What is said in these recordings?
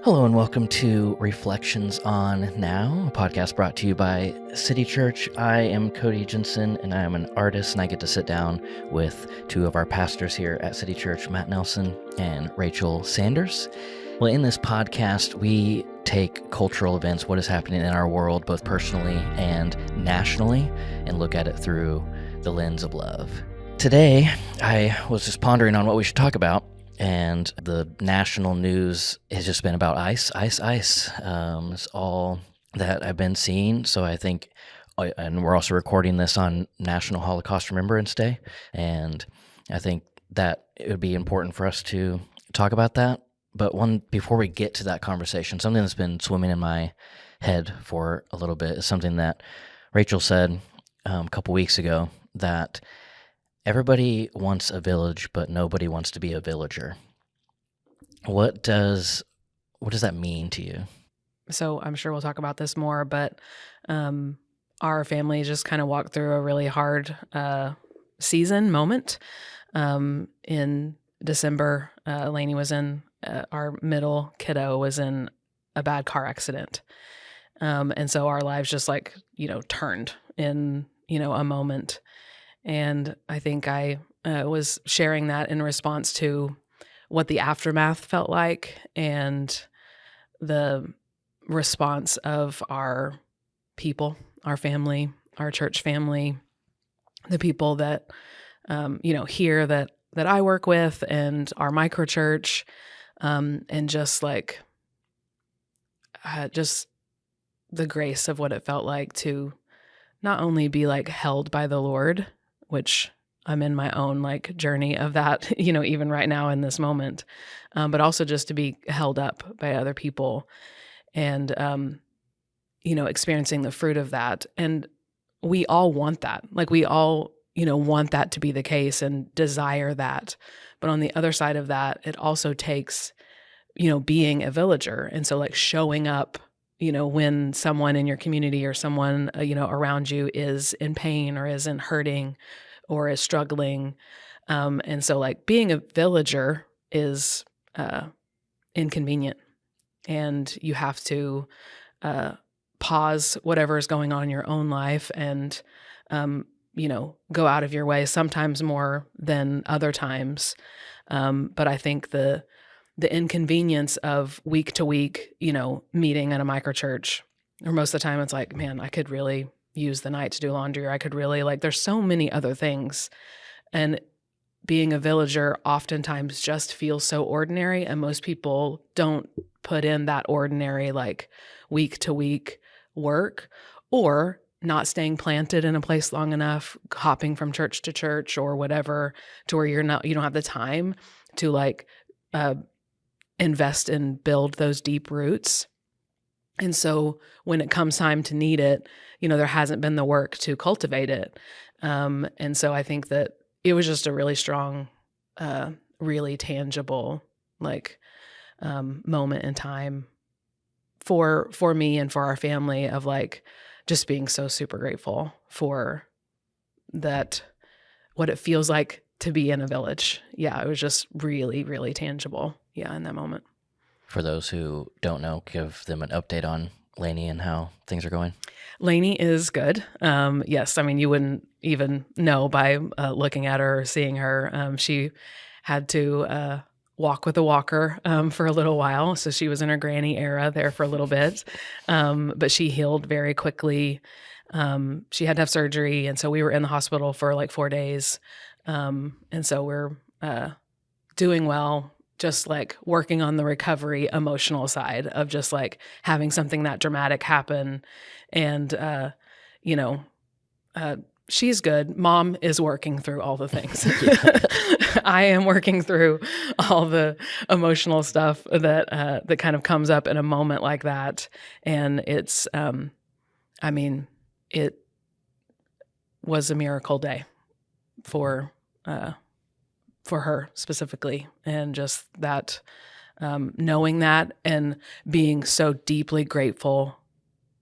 Hello and welcome to Reflections on Now, a podcast brought to you by City Church. I am Cody Jensen and I am an artist, and I get to sit down with two of our pastors here at City Church, Matt Nelson and Rachel Sanders. Well, in this podcast, we take cultural events, what is happening in our world, both personally and nationally, and look at it through the lens of love. Today, I was just pondering on what we should talk about. And the national news has just been about ice. It's all that I've been seeing. So I think, and we're also recording this on National Holocaust Remembrance Day. And I think that it would be important for us to talk about that. But before we get to that conversation, something that's been swimming in my head for a little bit is something that Rachel said a couple weeks ago, that everybody wants a village, but nobody wants to be a villager. What does that mean to you? So I'm sure we'll talk about this more, but our family just kind of walked through a really hard season moment. In December, Lainey was our middle kiddo was in a bad car accident. And so our lives just turned in, a moment. And I think I was sharing that in response to what the aftermath felt like and the response of our people, our family, our church family, the people that, here that I work with, and our microchurch, and just the grace of what it felt like to not only be held by the Lord, which I'm in my own journey of that, even right now in this moment, but also just to be held up by other people and, experiencing the fruit of that. And we all want that. We all, want that to be the case and desire that. But on the other side of that, it also takes, being a villager. And so showing up, when someone in your community or someone, around you is in pain or isn't hurting or is struggling. And so being a villager is inconvenient, and you have to pause whatever is going on in your own life and, go out of your way, sometimes more than other times. But I think the inconvenience of week to week, meeting at a microchurch, or most of the time it's man, I could really use the night to do laundry, or I could really there's so many other things. And being a villager oftentimes just feels so ordinary, and most people don't put in that ordinary week to week work, or not staying planted in a place long enough, hopping from church to church or whatever, to where you don't have the time to invest and build those deep roots. And so when it comes time to need it, there hasn't been the work to cultivate it. And so I think that it was just a really strong, really tangible, moment in time for me and for our family of just being so super grateful for that, what it feels like to be in a village. Yeah, it was just really, really tangible. Yeah, in that moment. For those who don't know, give them an update on Lainey and how things are going. Lainey is good. Yes, I mean, you wouldn't even know by looking at her or seeing her. She had to walk with a walker for a little while, so she was in her granny era there for a little bit, but she healed very quickly. She had to have surgery, and so we were in the hospital for 4 days, and so we're doing well. Just working on the recovery emotional side of just having something that dramatic happen. And, she's good. Mom is working through all the things. I am working through all the emotional stuff that kind of comes up in a moment like that. And it's, it was a miracle day for her specifically, and just that, knowing that and being so deeply grateful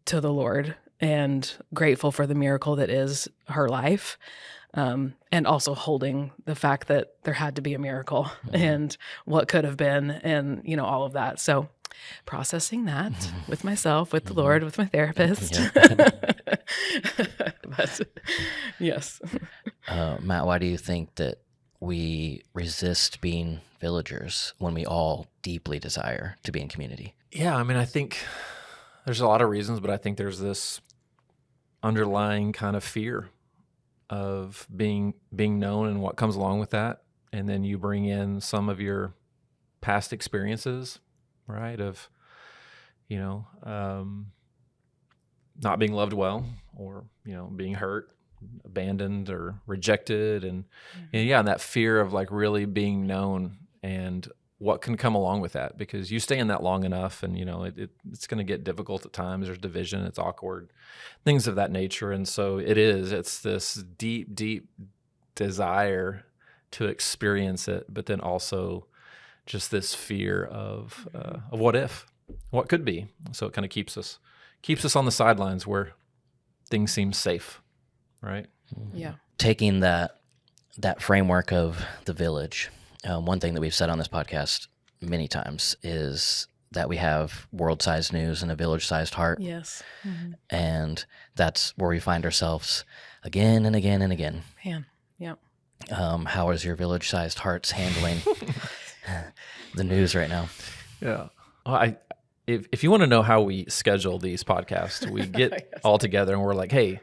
to the Lord and grateful for the miracle that is her life, and also holding the fact that there had to be a miracle and what could have been, and all of that. So Processing that with myself, with the Lord, with my therapist. But yes. Matt, why do you think that we resist being villagers when we all deeply desire to be in community? Yeah, I mean, I think there's a lot of reasons, but I think there's this underlying kind of fear of being known and what comes along with that. And then you bring in some of your past experiences, right? Of, not being loved well, or, being hurt, abandoned, or rejected. And that fear of like really being known and what can come along with that, because you stay in that long enough and, it's going to get difficult at times. There's division, it's awkward, things of that nature. And so it's this deep, deep desire to experience it, but then also just this fear of what could be. So it kind of keeps us on the sidelines where things seem safe, right? Yeah. Taking that framework of the village, one thing that we've said on this podcast many times is that we have world-sized news and a village-sized heart. Yes. And that's where we find ourselves again and again and again. Man, yeah. How is your village-sized hearts handling the news right now? Yeah. Well, if you want to know how we schedule these podcasts, we get Yes. all together and we're like, hey,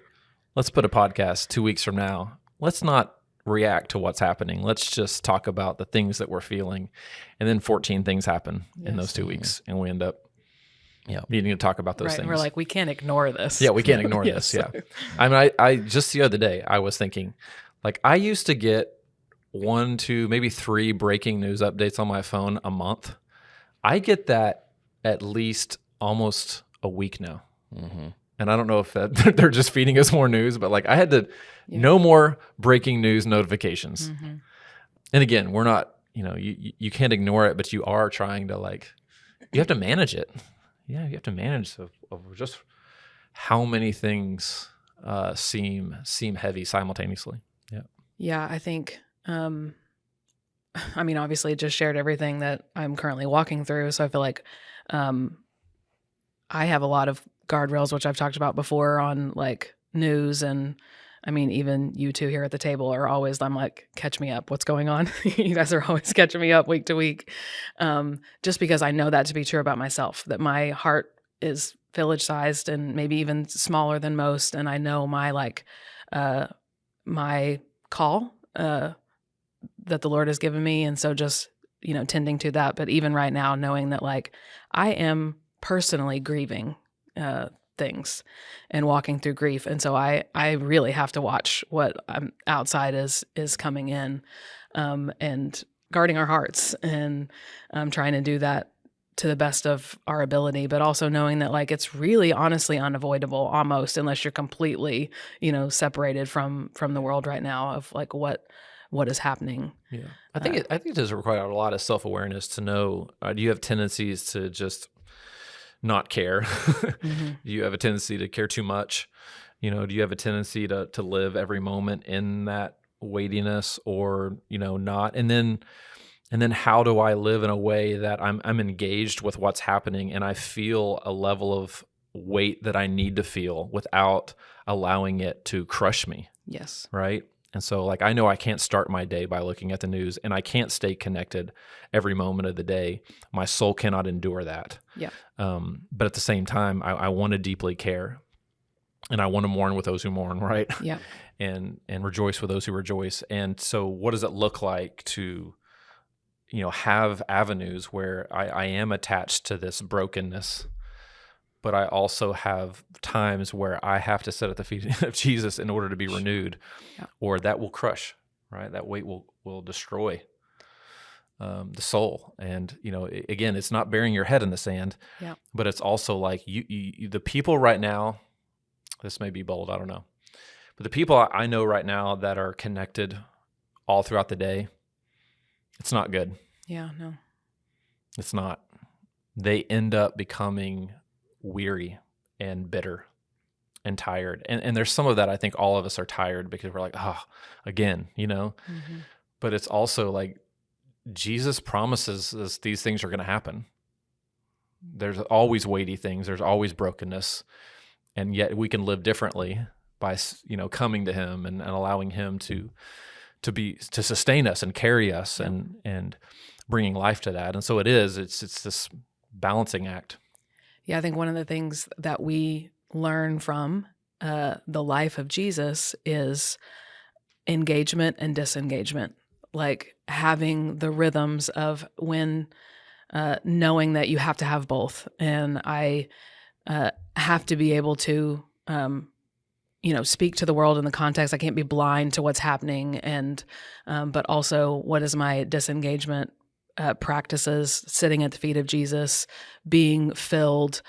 let's put a podcast 2 weeks from now. Let's not react to what's happening. Let's just talk about the things that we're feeling. And then 14 things happen in those 2 weeks. And we end up needing to talk about those Right. things. And we're like, we can't ignore this. Yeah, we can't ignore Yes. this. Yeah. I mean, I just the other day, I was thinking, like, I used to get 1, 2, maybe 3 breaking news updates on my phone a month. I get that at least almost a week now. Mm-hmm. And I don't know if they're just feeding us more news, but like I had to no more breaking news notifications. Mm-hmm. And again, we're not, you can't ignore it, but you are trying to you have to manage it. Yeah, you have to manage of just how many things seem heavy simultaneously. Yeah. Yeah, I think, obviously just shared everything that I'm currently walking through. So I feel like I have a lot of guardrails, which I've talked about before on like news. And even you two here at the table are always, I'm like, catch me up. What's going on? You guys are always catching me up week to week. Just because I know that to be true about myself, that my heart is village sized and maybe even smaller than most. And I know my my call that the Lord has given me. And so just, tending to that. But even right now, knowing that like I am personally grieving things and walking through grief. And so I really have to watch what outside is coming in and guarding our hearts and trying to do that to the best of our ability, but also knowing that like it's really honestly unavoidable almost, unless you're completely, separated from the world right now of like what is happening. Yeah. I think it does require a lot of self-awareness to know, do you have tendencies to just not care? Mm-hmm. Do you have a tendency to care too much? Do you have a tendency to live every moment in that weightiness or, not? And then how do I live in a way that I'm engaged with what's happening and I feel a level of weight that I need to feel without allowing it to crush me? Yes. Right? And so like I know I can't start my day by looking at the news, and I can't stay connected every moment of the day. My soul cannot endure that. Yeah. But at the same time, I want to deeply care, and I want to mourn with those who mourn, right? Yeah. and rejoice with those who rejoice. And so what does it look like to have avenues where I am attached to this brokenness, but I also have times where I have to sit at the feet of Jesus in order to be renewed, or that will crush, right? That weight will destroy the soul. And, again, it's not burying your head in the sand, but it's also like you, the people right now, this may be bold, I don't know, but the people I know right now that are connected all throughout the day, it's not good. Yeah, no. It's not. They end up becoming weary and bitter and tired. And there's some of that. I think all of us are tired because we're like, again, Mm-hmm. But it's also like Jesus promises us these things are going to happen. There's always weighty things. There's always brokenness. And yet we can live differently by, coming to him and allowing him to sustain us and carry us and bringing life to that. And so it's this balancing act. Yeah, I think one of the things that we learn from the life of Jesus is engagement and disengagement, like having the rhythms of when knowing that you have to have both. And I have to be able to, speak to the world in the context. I can't be blind to what's happening. And, but also what is my disengagement practices, sitting at the feet of Jesus, being filled,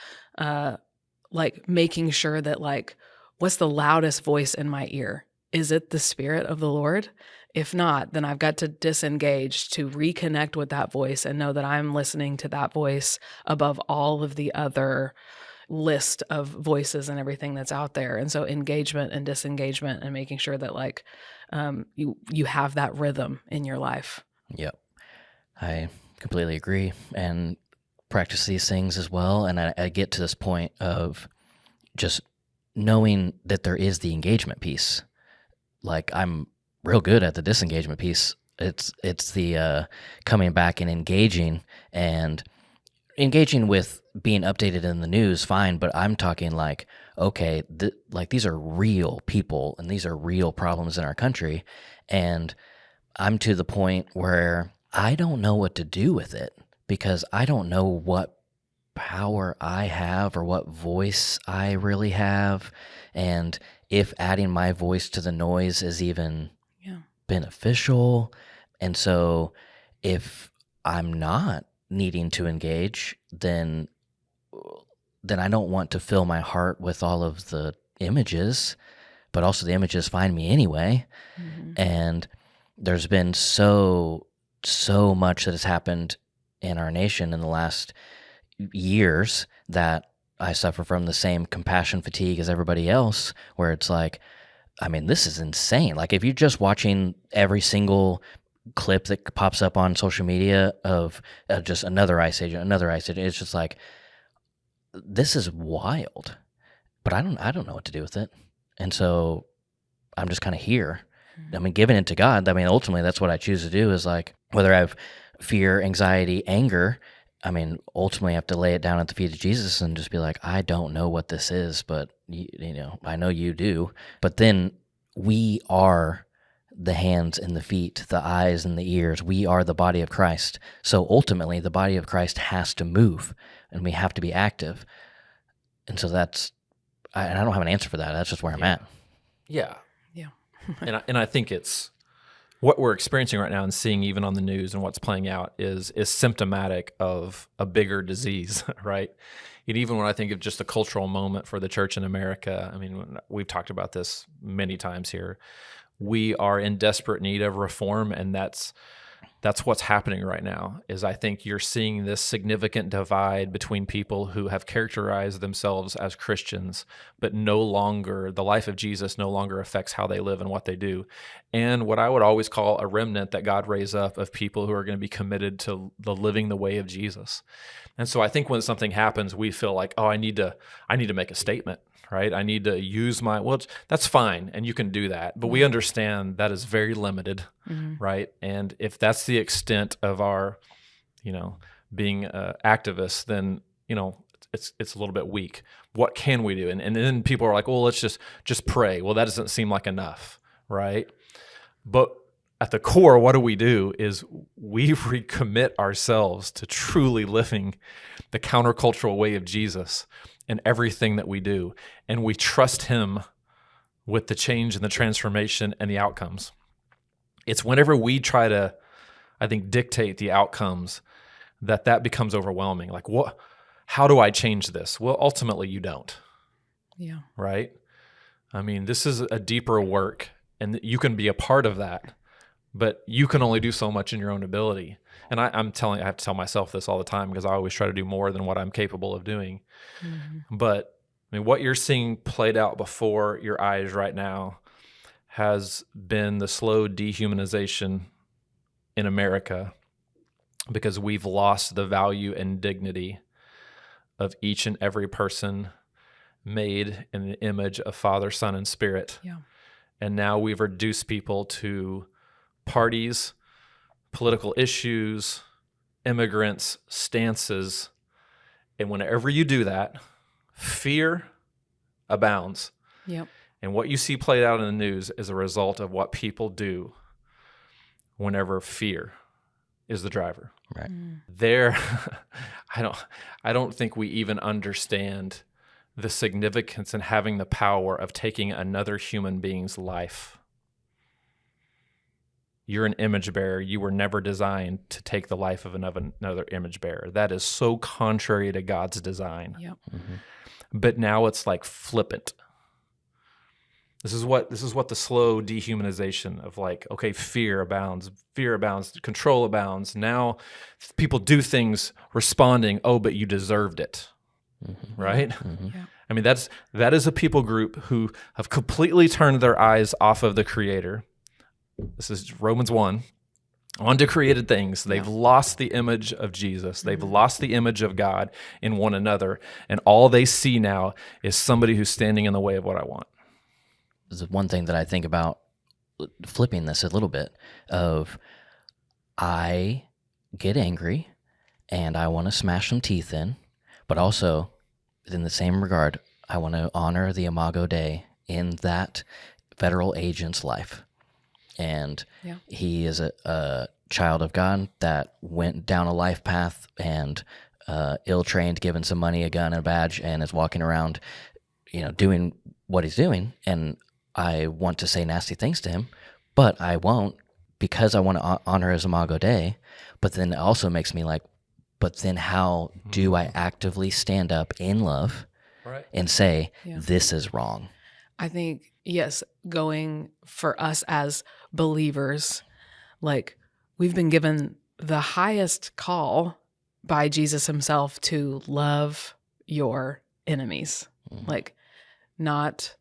like making sure that like, what's the loudest voice in my ear? Is it the Spirit of the Lord? If not, then I've got to disengage to reconnect with that voice and know that I'm listening to that voice above all of the other list of voices and everything that's out there. And so engagement and disengagement and making sure that like you have that rhythm in your life. Yep. I completely agree and practice these things as well. And I get to this point of just knowing that there is the engagement piece. Like I'm real good at the disengagement piece. It's the coming back and engaging with being updated in the news, fine, but I'm talking like, okay, like these are real people and these are real problems in our country, and I'm to the point where I don't know what to do with it because I don't know what power I have or what voice I really have, and if adding my voice to the noise is even beneficial. And so if I'm not needing to engage, then I don't want to fill my heart with all of the images, but also the images find me anyway. Mm-hmm. And there's been so much that has happened in our nation in the last years that I suffer from the same compassion fatigue as everybody else, where it's like, I mean, this is insane. Like if you're just watching every single clip that pops up on social media of just another ice age, it's just like, this is wild. But I don't know what to do with it. And so I'm just kind of here. I mean, giving it to God. I mean, ultimately that's what I choose to do, is like, whether I have fear, anxiety, anger, I mean, ultimately I have to lay it down at the feet of Jesus and just be like, I don't know what this is, but I know you do. But then we are the hands and the feet, the eyes and the ears. We are the body of Christ. So ultimately the body of Christ has to move and we have to be active. And so I don't have an answer for that. That's just where I'm at. Yeah. Yeah. and I think it's what we're experiencing right now and seeing even on the news and what's playing out is symptomatic of a bigger disease, right? And even when I think of just a cultural moment for the church in America, I mean, we've talked about this many times here. We are in desperate need of reform, and that's what's happening right now. Is I think you're seeing this significant divide between people who have characterized themselves as Christians, but no longer, the life of Jesus no longer affects how they live and what they do. And what I would always call a remnant that God raised up of people who are going to be committed to living the way of Jesus. And so I think when something happens, we feel like, oh, I need to make a statement. Right? I need to use that's fine, and you can do that. But we understand that is very limited, right? And if that's the extent of our, being activists, then, it's a little bit weak. What can we do? And then people are like, well, let's just pray. Well, that doesn't seem like enough, right? But at the core, what do? Is we recommit ourselves to truly living the countercultural way of Jesus in everything that we do, and we trust him with the change and the transformation and the outcomes. It's whenever we try to, I think, dictate the outcomes that becomes overwhelming. Like, how do I change this? Well, ultimately you don't. Yeah. Right? I mean, this is a deeper work, and you can be a part of that, but you can only do so much in your own ability. And I have to tell myself this all the time, because I always try to do more than what I'm capable of doing. Mm-hmm. But I mean, what you're seeing played out before your eyes right now has been the slow dehumanization in America, because we've lost the value and dignity of each and every person made in the image of Father, Son, and Spirit. Yeah. And now we've reduced people to parties, political issues, immigrants, stances. And whenever you do that, fear abounds. Yep. And what you see played out in the news is a result of what people do whenever fear is the driver. Right. There, I don't think we even understand the significance in having the power of taking another human being's life. You're an image bearer. You were never designed to take the life of another image bearer. That is so contrary to God's design. Yep. But now it's like flippant. This is what the slow dehumanization of like, okay, fear abounds, control abounds. Now people do things responding, oh, but you deserved it. Right? Yeah. I mean, that is a people group who have completely turned their eyes off of the Creator. This is Romans 1. Onto created things. They've lost the image of Jesus. They've lost the image of God in one another. And all they see now is somebody who's standing in the way of what I want. This is one thing that I think about, flipping this a little bit, of I get angry and I want to smash some teeth in, but also in the same regard, I want to honor the Imago Dei in that federal agent's life. And he is a child of God that went down a life path and ill-trained, given some money, a gun, and a badge, and is walking around, doing what he's doing. And I want to say nasty things to him, but I won't, because I want to honor his Imago Dei. But then it also makes me like, but then how do I actively stand up in love and say, this is wrong? I think, yes, going for us as believers, like we've been given the highest call by Jesus himself to love your enemies. Like, not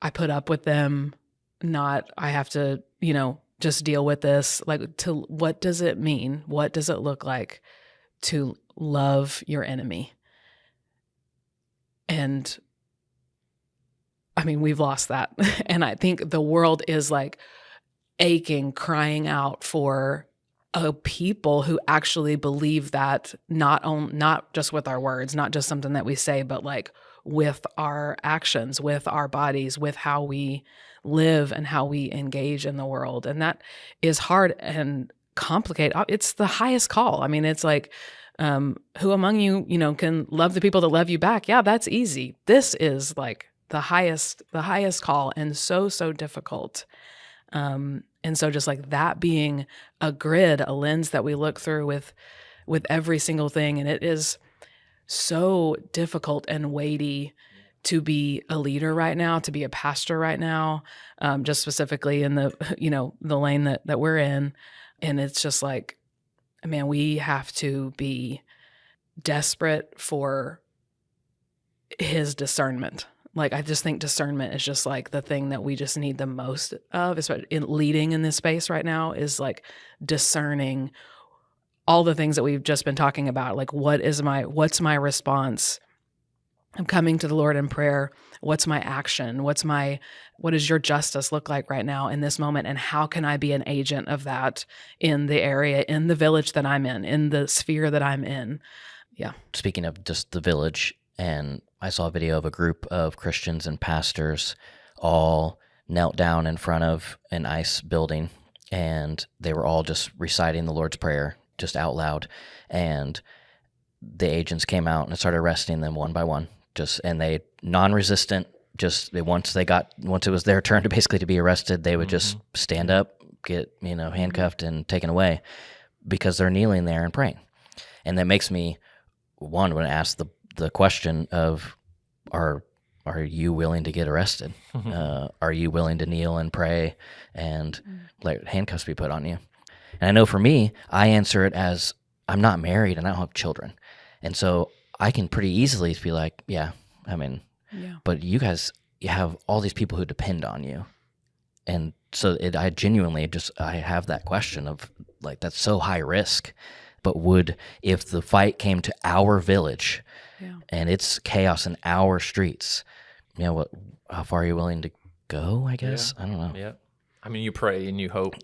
I put up with them, not I have to, just deal with this. Like, what does it mean? What does it look like to love your enemy? And I mean, we've lost that. And I think the world is like aching, crying out for a people who actually believe that, not just with our words, not just something that we say, but like with our actions, with our bodies, with how we live and how we engage in the world. And that is hard and complicated. It's the highest call. I mean, it's like, who among you, can love the people that love you back? Yeah, that's easy. This is like the highest call, and so difficult. And so just like that being a grid, a lens that we look through with every single thing. And it is so difficult and weighty to be a leader right now, to be a pastor right now, just specifically in the, the lane that we're in. And it's just like, man, we have to be desperate for his discernment. Like, I just think discernment is just like the thing that we just need the most of, especially in leading in this space right now, is like discerning all the things that we've just been talking about. Like, what's my response? I'm coming to the Lord in prayer. What's my action? What does your justice look like right now in this moment? And how can I be an agent of that in the area, in the village that I'm in the sphere that I'm in? Yeah. Speaking of just the village, and I saw a video of a group of Christians and pastors all knelt down in front of an ICE building, and they were all just reciting the Lord's Prayer just out loud. And the agents came out and started arresting them one by one. And they non-resistant. Once it was their turn to be arrested, they would just stand up, get handcuffed and taken away, because they're kneeling there and praying. And that makes me want to ask the question of, are you willing to get arrested? Are you willing to kneel and pray and let handcuffs be put on you? And I know for me, I answer it as, I'm not married and I don't have children. And so I can pretty easily be like, but you guys, you have all these people who depend on you. And so I genuinely I have that question of like, that's so high risk. But if the fight came to our village Yeah. and it's chaos in our streets. How far are you willing to go, I guess? I don't know. Yeah. I mean, you pray and you hope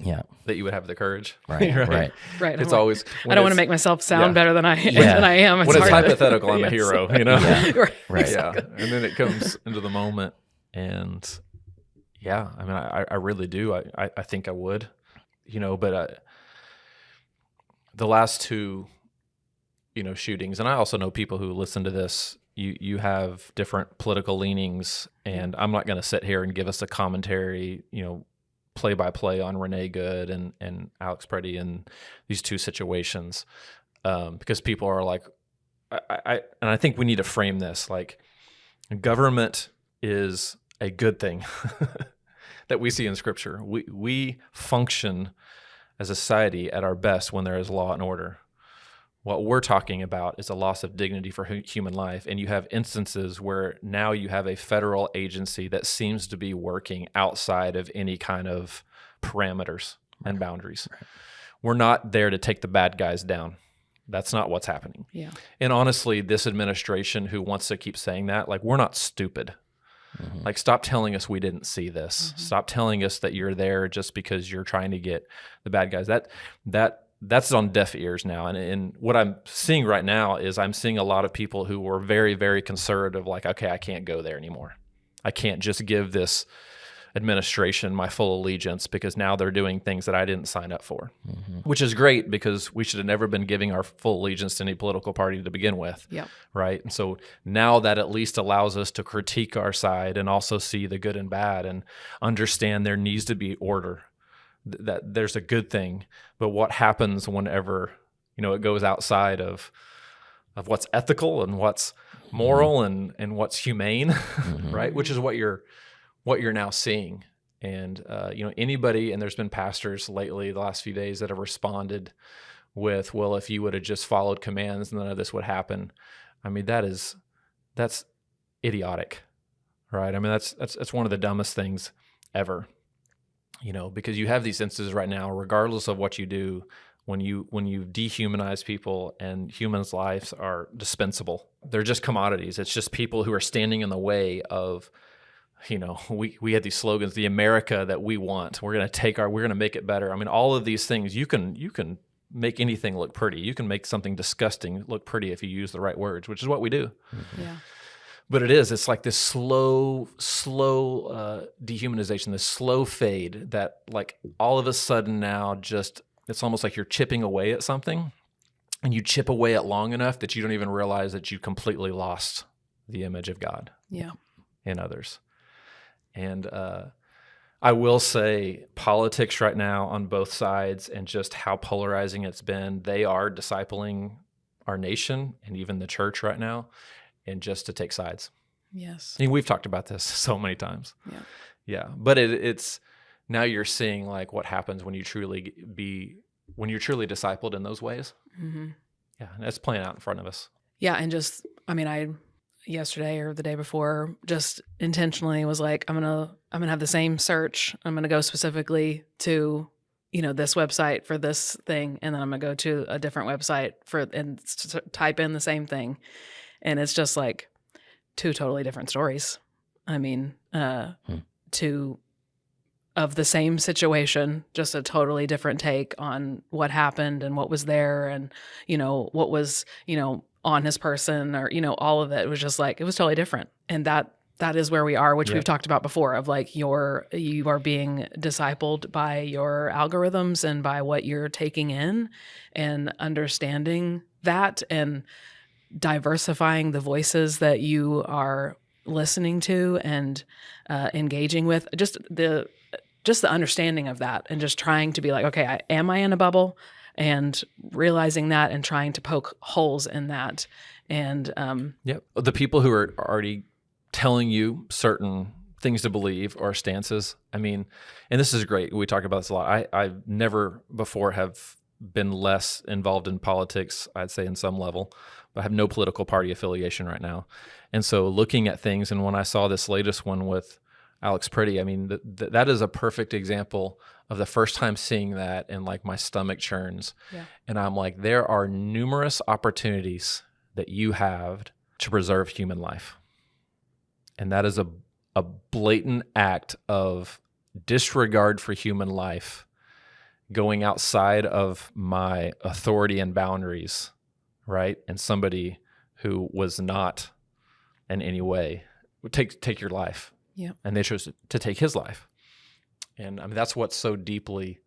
that you would have the courage. Right. Right. It's always, I don't want to make myself sound better than I am. When it's hypothetical, I'm a hero, Right. Yeah. And then it comes into the moment, and I mean, I really do. I think I would, but the last two, shootings, and I also know people who listen to this, you have different political leanings, and I'm not going to sit here and give us a commentary, play by play on Renee Good and Alex Preddy in these two situations, because people are like, I think we need to frame this like government is a good thing that we see in Scripture. We function as a society at our best when there is law and order. What we're talking about is a loss of dignity for human life. And you have instances where now you have a federal agency that seems to be working outside of any kind of parameters and boundaries. Right. We're not there to take the bad guys down. That's not what's happening. Yeah. And honestly, this administration who wants to keep saying that, like, we're not stupid. Mm-hmm. Like, stop telling us we didn't see this. Mm-hmm. Stop telling us that you're there just because you're trying to get the bad guys. That's on deaf ears now. And what I'm seeing right now is I'm seeing a lot of people who were very, very conservative, like, okay, I can't go there anymore. I can't just give this administration my full allegiance because now they're doing things that I didn't sign up for, mm-hmm. which is great because we should have never been giving our full allegiance to any political party to begin with. Yep. Right. And so now that at least allows us to critique our side and also see the good and bad and understand there needs to be order, that there's a good thing. But what happens whenever, it goes outside of what's ethical and what's moral and what's humane, mm-hmm. right? Which is what you're now seeing. And, anybody, and there's been pastors lately the last few days that have responded with, well, if you would have just followed commands, none of this would happen. I mean, that's idiotic, right? I mean, that's one of the dumbest things ever, because you have these instances right now, regardless of what you do, when you dehumanize people, and humans' lives are dispensable. They're just commodities. It's just people who are standing in the way of, we had these slogans, the America that we want. We're going to make it better. I mean, all of these things, you can make anything look pretty. You can make something disgusting look pretty if you use the right words, which is what we do. Mm-hmm. Yeah. But it's like this slow dehumanization, this slow fade that, like, all of a sudden now it's almost like you're chipping away at something, and you chip away at long enough that you don't even realize that you completely lost the image of God in others. And I will say politics right now on both sides and just how polarizing it's been, they are discipling our nation and even the church right now, and just to take sides. Yes. I mean, we've talked about this so many times. Yeah. Yeah. But it's now you're seeing like what happens when you're truly discipled in those ways. Mm-hmm. Yeah. And that's playing out in front of us. Yeah. And I yesterday or the day before just intentionally was like, I'm going to have the same search. I'm going to go specifically to, this website for this thing. And then I'm going to go to a different website and type in the same thing. And it's just like two totally different stories. I mean, two of the same situation, just a totally different take on what happened and what was there and, what was, on his person or, all of it. It was just like, it was totally different. And that is where we are, which we've talked about before, of like you are being discipled by your algorithms and by what you're taking in, and understanding that and diversifying the voices that you are listening to and engaging with, just the understanding of that, and just trying to be like, okay, am I in a bubble? And realizing that and trying to poke holes in that. And the people who are already telling you certain things to believe or stances. I mean, and this is great. We talk about this a lot. I've never before have been less involved in politics, I'd say, in some level. I have no political party affiliation right now. And so looking at things, and when I saw this latest one with Alex Preddy, I mean, that is a perfect example of the first time seeing that, and like my stomach churns. Yeah. And I'm like, there are numerous opportunities that you have to preserve human life. And that is a blatant act of disregard for human life, going outside of my authority and boundaries, right? And somebody who was not in any way would take your life. Yeah. And they chose to take his life. And I mean, that's what's so deeply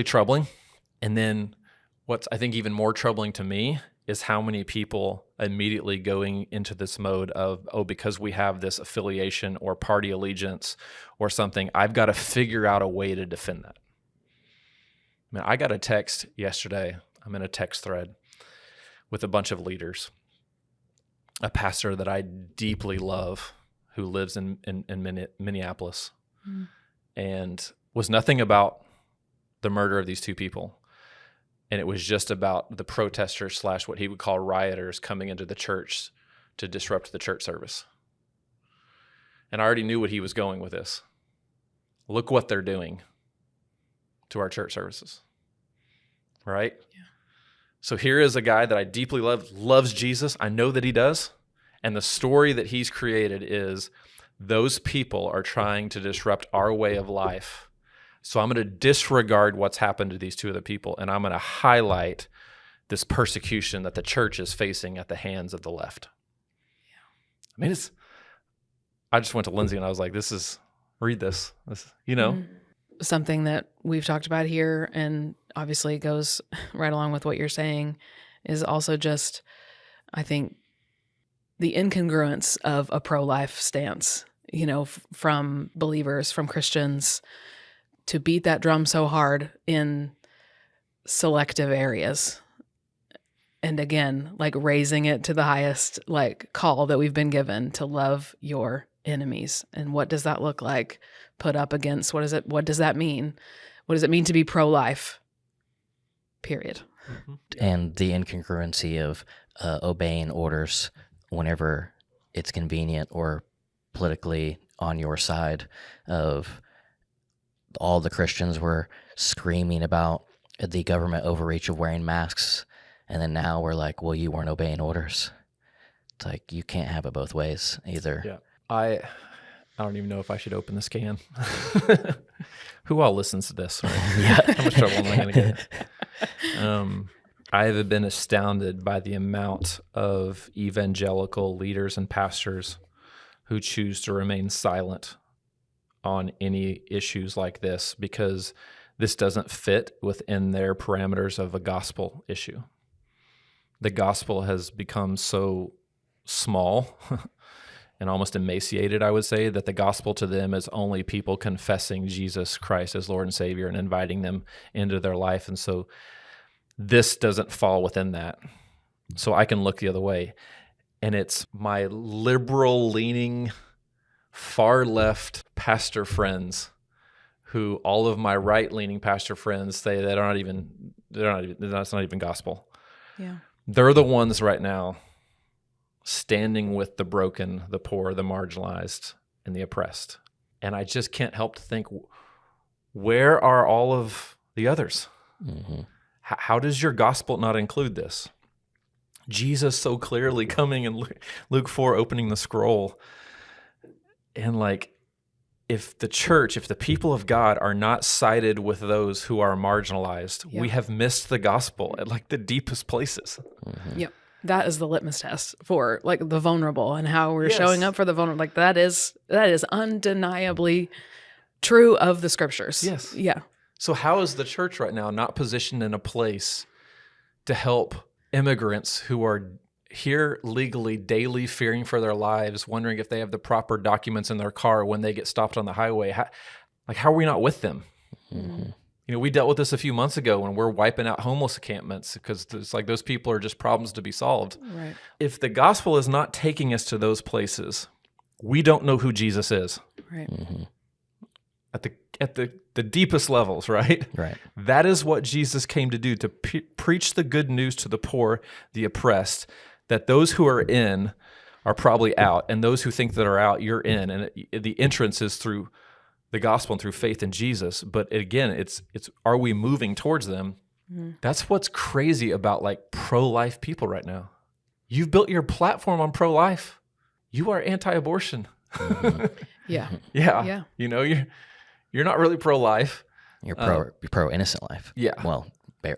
troubling. And then what's, I think, even more troubling to me is how many people immediately going into this mode of, oh, because we have this affiliation or party allegiance or something, I've got to figure out a way to defend that. I mean, I got a text yesterday. I'm in a text thread with a bunch of leaders, a pastor that I deeply love who lives in Minneapolis, and was nothing about the murder of these two people. And it was just about the protesters / what he would call rioters coming into the church to disrupt the church service. And I already knew what he was going with this. Look what they're doing to our church services, right? Yeah. So here is a guy that I deeply love, loves Jesus. I know that he does. And the story that he's created is those people are trying to disrupt our way of life. So I'm going to disregard what's happened to these two other people, and I'm going to highlight this persecution that the church is facing at the hands of the left. Yeah. I mean, I just went to Lindsay and I was like, read this, Something that we've talked about here, and obviously goes right along with what you're saying, is also just, I think, the incongruence of a pro-life stance, from believers, from Christians, to beat that drum so hard in selective areas. And again, like raising it to the highest call that we've been given to love your enemies. And what does that look like? Put up against, what does that mean? What does it mean to be pro-life? Period. Mm-hmm. And the incongruency of obeying orders whenever it's convenient or politically on your side. Of all the Christians were screaming about the government overreach of wearing masks, and then now we're like, well, you weren't obeying orders. It's like, you can't have it both ways either. Yeah. I don't even know if I should open this can. Who all listens to this? Right? Yeah. How much trouble am I going to get? I have been astounded by the amount of evangelical leaders and pastors who choose to remain silent on any issues like this, because this doesn't fit within their parameters of a gospel issue. The gospel has become so small and almost emaciated, I would say, that the gospel to them is only people confessing Jesus Christ as Lord and Savior and inviting them into their life. And so this doesn't fall within that. So I can look the other way. And it's my liberal-leaning, far-left pastor friends who all of my right-leaning pastor friends say that's not even gospel. Yeah. They're the ones right now standing with the broken, the poor, the marginalized, and the oppressed. And I just can't help to think, where are all of the others? Mm-hmm. How does your gospel not include this? Jesus so clearly coming in Luke 4, opening the scroll. And if the church, if the people of God are not sided with those who are marginalized, Yeah. we have missed the gospel at the deepest places. Mm-hmm. Yep. That is the litmus test for the vulnerable and how we're Yes. showing up for the vulnerable. That is undeniably true of the scriptures. Yes. Yeah. So how is the church right now not positioned in a place to help immigrants who are here legally, daily, fearing for their lives, wondering if they have the proper documents in their car when they get stopped on the highway? How are we not with them? Mm-hmm. We dealt with this a few months ago when we're wiping out homeless encampments because it's like those people are just problems to be solved. Right. If the gospel is not taking us to those places, we don't know who Jesus is Right. Mm-hmm. at the deepest levels, right? Right. That is what Jesus came to do, to preach the good news to the poor, the oppressed, that those who are in are probably out, and those who think that are out, you're in. And the entrance is through the gospel and through faith in Jesus. But again, it's are we moving towards them? Mm-hmm. That's what's crazy about pro-life people right now. You've built your platform on pro-life. You are anti-abortion. Yeah. Yeah. You know, you're not really pro-life. You're pro innocent life. Yeah. Well,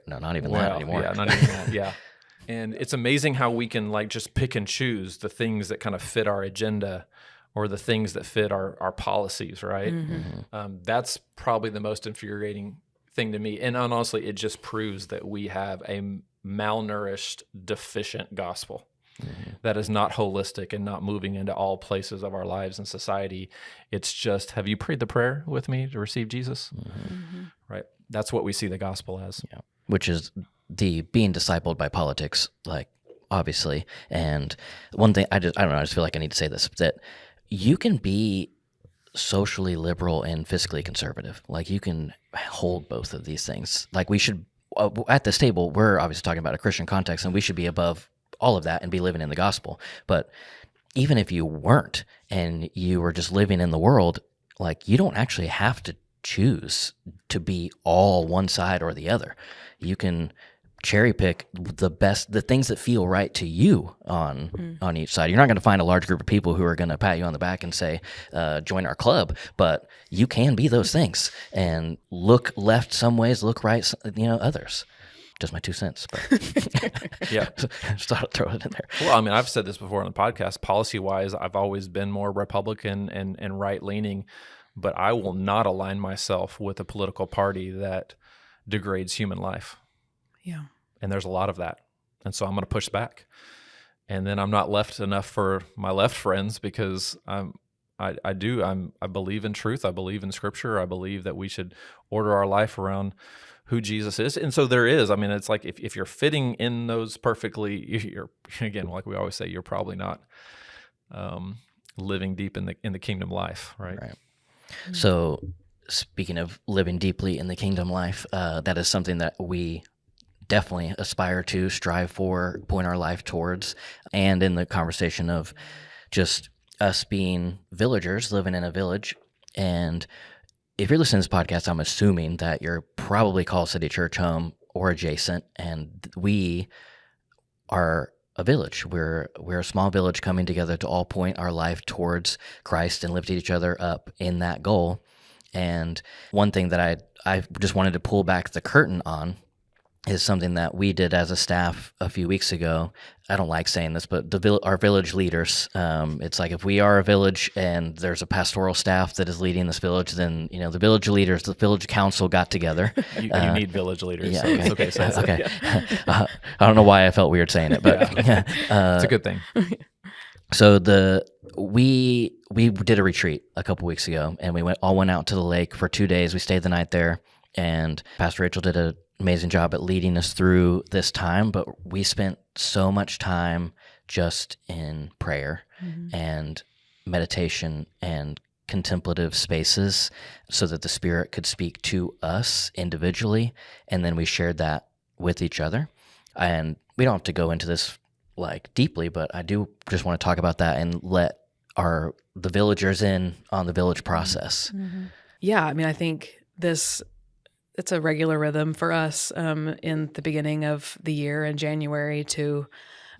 no, not even that anymore. Yeah, not even that. Yeah. And it's amazing how we can like just pick and choose the things that kind of fit our agenda or the things that fit our policies, right? That's probably the most infuriating thing to me. And honestly, it just proves that we have a malnourished, deficient gospel that is not holistic and not moving into all places of our lives and society. It's just, have you prayed the prayer with me to receive Jesus? Right? That's what we see the gospel as. Yeah. Which is the being discipled by politics, like, obviously. And one thing, I don't know, I just feel like I need to say this, that you can be socially liberal and fiscally conservative. Like, you can hold both of these things. Like, we should, at this table, we're obviously talking about a Christian context, and we should be above all of that and be living in the gospel. But even if you weren't and you were just living in the world, like, you don't actually have to choose to be all one side or the other. You can cherry pick the things that feel right to you on each side. You're not going to find a large group of people who are going to pat you on the back and say, join our club, but you can be those things and look left some ways, look right, others. Just my 2 cents, but Yeah. just thought I'd throw it in there. Well, I mean, I've said this before on the podcast, policy-wise, I've always been more Republican and right-leaning, but I will not align myself with a political party that degrades human life. Yeah. And there's a lot of that. And so I'm going to push back. And then I'm not left enough for my left friends because I believe in truth. I believe in Scripture. I believe that we should order our life around who Jesus is. And so there is, I mean, it's like if you're fitting in those perfectly, you're, again, like we always say, you're probably not living deep in the kingdom life, right? Right. So speaking of living deeply in the kingdom life, that is something that we definitely aspire to, strive for, point our life towards. And in the conversation of just us being villagers, living in a village. And if you're listening to this podcast, I'm assuming that you're probably called City Church home or adjacent, and we are a village. We're a small village coming together to all point our life towards Christ and lift each other up in that goal. And one thing that I just wanted to pull back the curtain on is something that we did as a staff a few weeks ago. I don't like saying this, but our village leaders, it's like if we are a village and there's a pastoral staff that is leading this village, then, the village leaders, the village council got together. You need village leaders. Yeah, so okay. It's okay. So Okay. I don't know why I felt weird saying it, but it's a good thing. So we did a retreat a couple weeks ago, and we all went out to the lake for 2 days. We stayed the night there, and Pastor Rachel did an amazing job at leading us through this time. But we spent so much time just in prayer and meditation and contemplative spaces, so that the Spirit could speak to us individually, and then we shared that with each other. And we don't have to go into this like deeply, but I do just want to talk about that and let the villagers in on the village process. Yeah, I mean, I think it's a regular rhythm for us in the beginning of the year in January to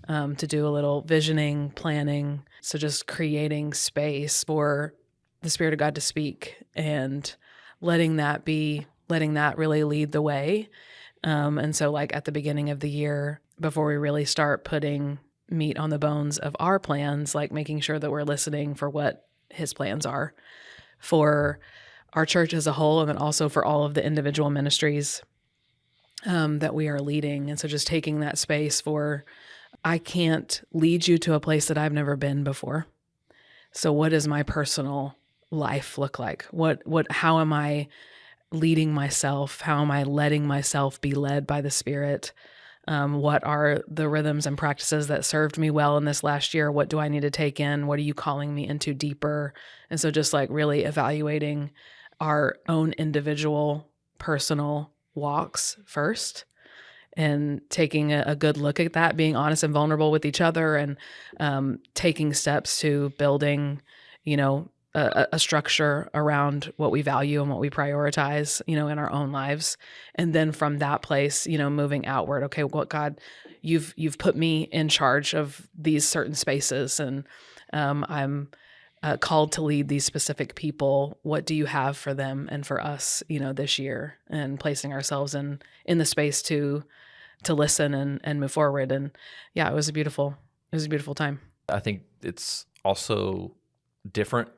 do a little visioning, planning. So just creating space for the Spirit of God to speak and letting that really lead the way. And so like at the beginning of the year, before we really start putting meat on the bones of our plans, like making sure that we're listening for what His plans are for our church as a whole, and then also for all of the individual ministries that we are leading. And so just taking that space for, I can't lead you to a place that I've never been before. So what does my personal life look like? How am I leading myself? How am I letting myself be led by the Spirit? What are the rhythms and practices that served me well in this last year? What do I need to take in? What are you calling me into deeper? And so just like really evaluating our own individual personal walks first, and taking a good look at that, being honest and vulnerable with each other, and taking steps to building, a structure around what we value and what we prioritize, in our own lives. And then from that place, moving outward, okay, what God, you've put me in charge of these certain spaces, and I'm called to lead these specific people. What do you have for them and for us, this year? And placing ourselves in the space to listen and move forward. And yeah, it was a beautiful time. I think it's also different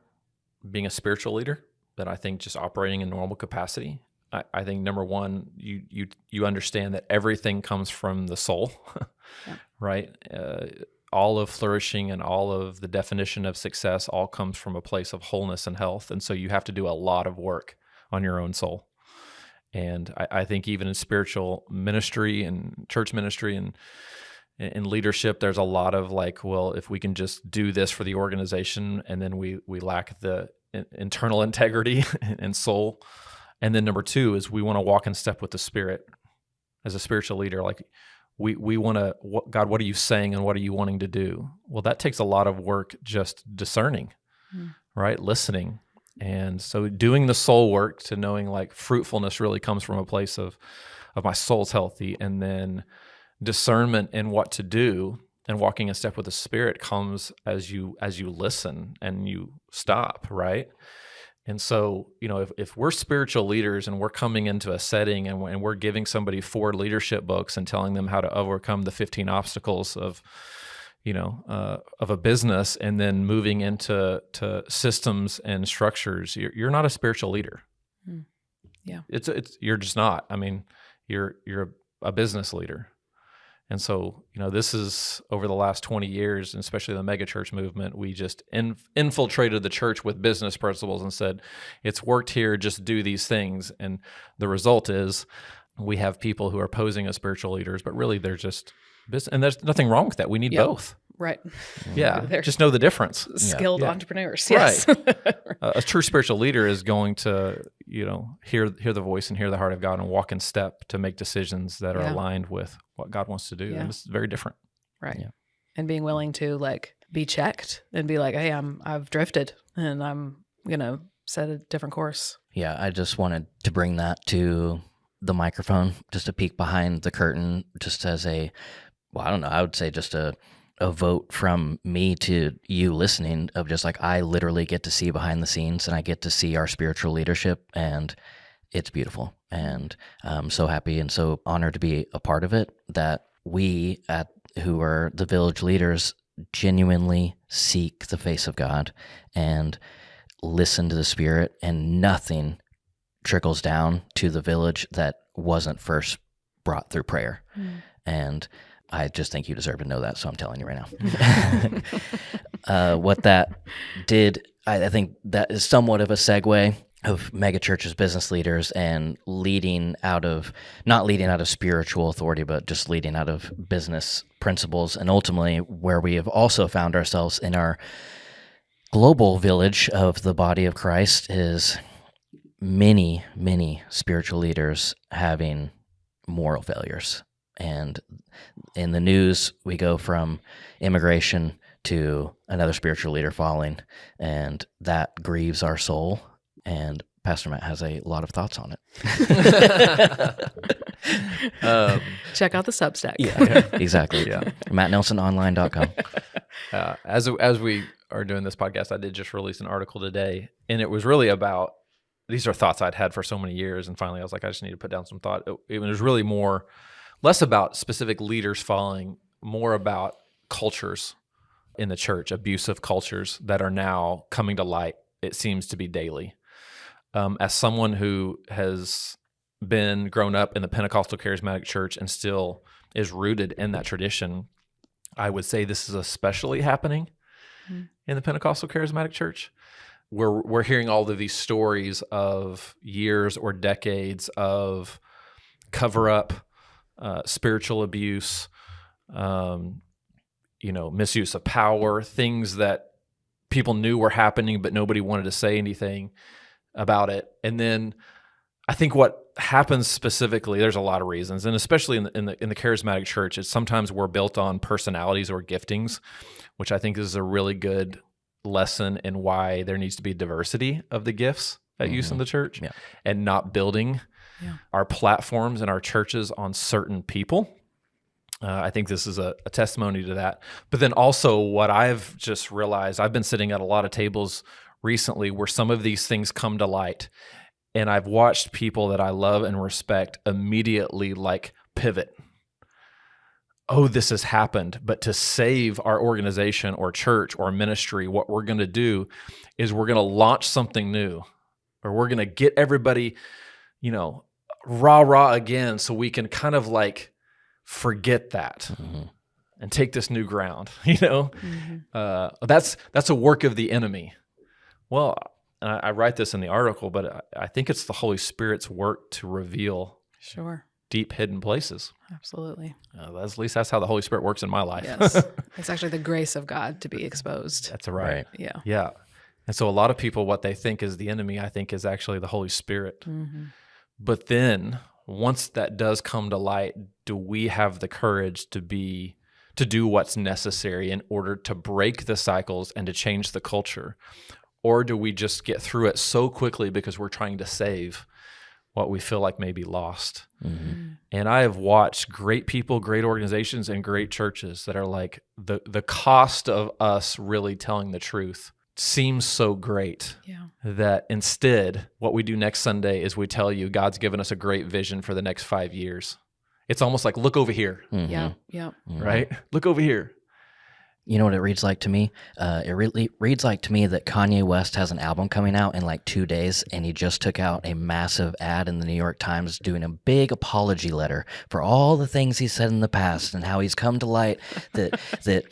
being a spiritual leader than I think just operating in normal capacity. I think number one, you understand that everything comes from the soul, Yeah. right? All of flourishing and all of the definition of success all comes from a place of wholeness and health. And so you have to do a lot of work on your own soul. And I think even in spiritual ministry and church ministry and in leadership, there's a lot of like, well, if we can just do this for the organization, and then we lack the internal integrity and soul. And then number two is we want to walk in step with the Spirit as a spiritual leader. Like we want to, God, what are you saying and what are you wanting to do? Well, that takes a lot of work, just discerning, right? Listening. And so doing the soul work to knowing like fruitfulness really comes from a place of my soul's healthy, and then discernment in what to do and walking in step with the Spirit comes as you listen and you stop, right? And so, if we're spiritual leaders and we're coming into a setting and we're giving somebody 4 leadership books and telling them how to overcome the 15 obstacles of a business, and then moving into systems and structures, you're not a spiritual leader. Yeah, you're just not. I mean, you're a business leader. And so, this is over the last 20 years, and especially the megachurch movement, we just infiltrated the church with business principles and said, it's worked here, just do these things. And the result is we have people who are posing as spiritual leaders, but really they're just business. And there's nothing wrong with that. We need both. Right. Yeah. Just know the difference. Skilled entrepreneurs. Yes. Right. A true spiritual leader is going to, hear the voice and hear the heart of God and walk in step to make decisions that are aligned with what God wants to do. Yeah. And it's very different. Right. Yeah. And being willing to be checked and be like, hey, I've drifted and I'm going to set a different course. Yeah. I just wanted to bring that to the microphone, just a peek behind the curtain, just as I would say just a vote from me to you listening of just like, I literally get to see behind the scenes and I get to see our spiritual leadership, and it's beautiful. And I'm so happy and so honored to be a part of it, that we who are the village leaders genuinely seek the face of God and listen to the Spirit, and nothing trickles down to the village that wasn't first brought through prayer. And I just think you deserve to know that, so I'm telling you right now. What that did, I think that is somewhat of a segue of megachurches, business leaders, and not leading out of spiritual authority, but just leading out of business principles, and ultimately where we have also found ourselves in our global village of the body of Christ is many, many spiritual leaders having moral failures. And in the news, we go from immigration to another spiritual leader falling, and that grieves our soul. And Pastor Matt has a lot of thoughts on it. Check out the Substack. Yeah, exactly. Yeah. MattNelsonOnline.com. As we are doing this podcast, I did just release an article today, and it was really about, these are thoughts I'd had for so many years, and finally I was like, I just need to put down some thought. It was really less about specific leaders falling, more about cultures in the church, abusive cultures that are now coming to light, it seems to be daily. As someone who has grown up in the Pentecostal charismatic church and still is rooted in that tradition, I would say this is especially happening in the Pentecostal charismatic church. We're hearing all of these stories of years or decades of cover-up, spiritual abuse, misuse of power, things that people knew were happening, but nobody wanted to say anything about it. And then I think what happens specifically, there's a lot of reasons, and especially in the charismatic church, is sometimes we're built on personalities or giftings, which I think is a really good lesson in why there needs to be diversity of the gifts at use in the church, Yeah. and not building our platforms and our churches on certain people. I think this is a testimony to that. But then also what I've just realized, I've been sitting at a lot of tables recently where some of these things come to light, and I've watched people that I love and respect immediately like pivot. Oh, this has happened, but to save our organization or church or ministry, what we're going to do is we're going to launch something new, or we're going to get everybody, rah again, so we can kind of like forget that and take this new ground. That's a work of the enemy. Well, and I write this in the article, but I think it's the Holy Spirit's work to reveal deep hidden places. Absolutely. At least that's how the Holy Spirit works in my life. Yes. It's actually the grace of God to be exposed. That's right. Yeah. Yeah. And so a lot of people, what they think is the enemy, I think is actually the Holy Spirit. But then once that does come to light, do we have the courage to do what's necessary in order to break the cycles and to change the culture? Or do we just get through it so quickly because we're trying to save what we feel like may be lost? And I have watched great people, great organizations, and great churches that are like, the cost of us really telling the truth seems so great that instead what we do next Sunday is we tell you God's given us a great vision for the next 5 years. It's almost like, look over here. Right? Look over here. You know what it reads like to me? It really reads like to me that Kanye West has an album coming out in like 2 days, and he just took out a massive ad in the New York Times doing a big apology letter for all the things he said in the past and how he's come to light that